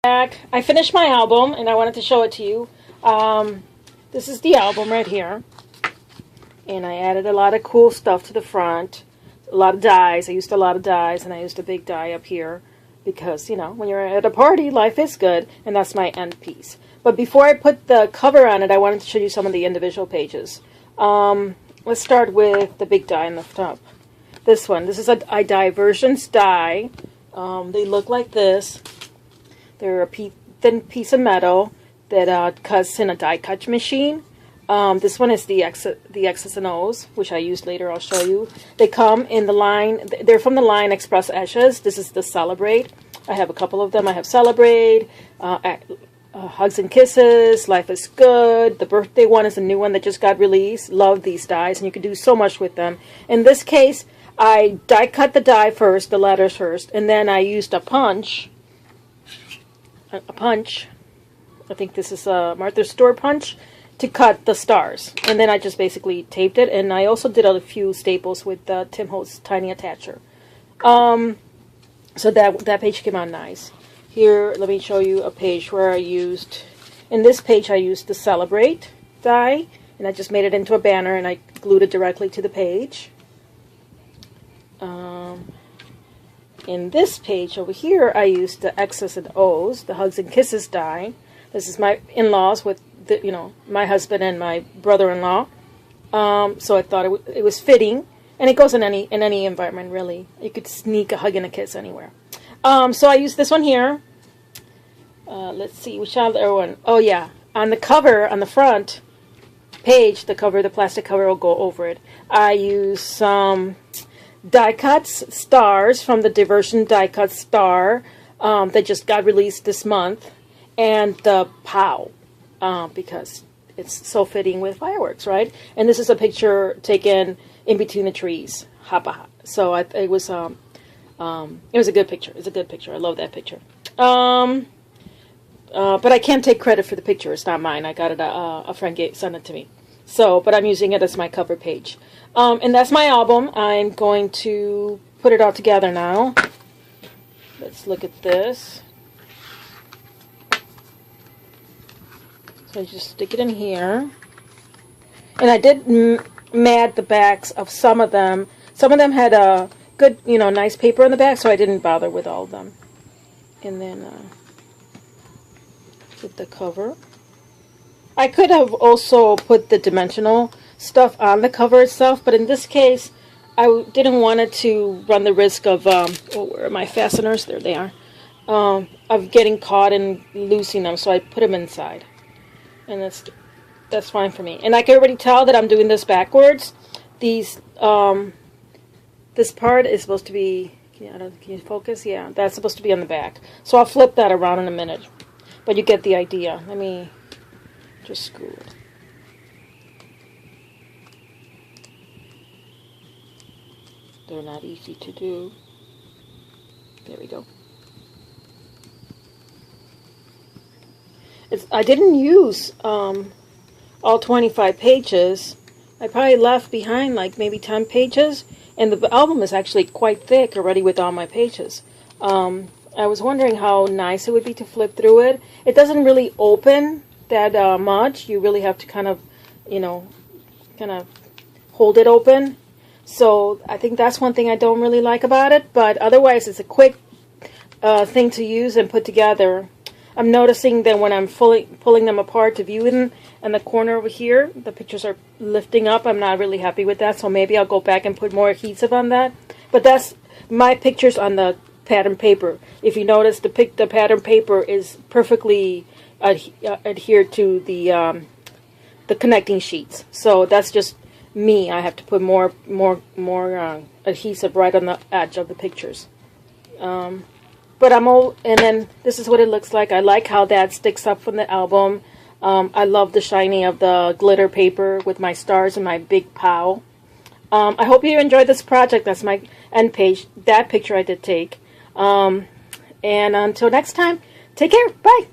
Back. I finished my album and I wanted to show it to you. This is the album right here. And I added a lot of cool stuff to the front. A lot of dies. I used a lot of dies and I used a big die up here. Because, you know, when you're at a party, life is good. And that's my end piece. But before I put the cover on it, I wanted to show you some of the individual pages. Let's start with the big die in the top. This one. This is a Diversions die. They look like this. They're a thin piece of metal that cuts in a die cut machine. This one is the X's and O's, which I use later. I'll show you. They come in the line. They're from the line Express Etches. This is the Celebrate. I have a couple of them. I have Celebrate, Hugs and Kisses, Life is Good. The birthday one is a new one that just got released. Love these dies, and you can do so much with them. In this case, I die cut the die first, the letters first, and then I used a punch. I think this is a Martha Stewart punch to cut the stars, and then I just basically taped it, and I also did a few staples with Tim Holtz Tiny Attacher. So that page came out nice. Here, let me show you a page where I used, in this page I used the Celebrate die, and I just made it into a banner and I glued it directly to the page. In this page over here, I used the X's and O's, the Hugs and Kisses die. This is my in-laws with, my husband and my brother-in-law. So I thought it was fitting, and it goes in any environment really. You could sneak a hug and a kiss anywhere. So I used this one here. Let's see, which other one? Oh yeah, on the cover, on the front page, the plastic cover will go over it. I used some die cuts stars from the Diversion die cut star that just got released this month, and the POW because it's so fitting with fireworks, right? And this is a picture taken in between the trees. So it was a good picture. It's a good picture. I love that picture. But I can't take credit for the picture. It's not mine. I got it. A friend sent it to me. So, but I'm using it as my cover page. And that's my album. I'm going to put it all together now. Let's look at this. So I just stick it in here. And I did mat the backs of some of them. Some of them had a good, nice paper on the back, so I didn't bother with all of them. And then with the cover. I could have also put the dimensional stuff on the cover itself, but in this case, I didn't want it to run the risk of, where are my fasteners? There they are. Of getting caught and losing them, so I put them inside. And that's fine for me. And I can already tell that I'm doing this backwards. This part is supposed to be, can you focus? Yeah, that's supposed to be on the back. So I'll flip that around in a minute. But you get the idea. Let me just screw it. They're not easy to do. There we go. I didn't use all 25 pages. I probably left behind like maybe 10 pages. And the album is actually quite thick already with all my pages. I was wondering how nice it would be to flip through it. It doesn't really open that much. You really have to kind of hold it open. So I think that's one thing I don't really like about it. But otherwise, it's a quick thing to use and put together. I'm noticing that when I'm pulling them apart to view them in the corner over here, the pictures are lifting up. I'm not really happy with that, so maybe I'll go back and put more adhesive on that. But that's my pictures on the pattern paper. If you notice, the pattern paper is perfectly adhered to the connecting sheets. So that's just me. I have to put more adhesive right on the edge of the pictures. But and then this is what it looks like. I like how that sticks up from the album. I love the shiny of the glitter paper with my stars and my big POW. I hope you enjoyed this project. That's my end page. That picture I did take. And until next time, take care. Bye.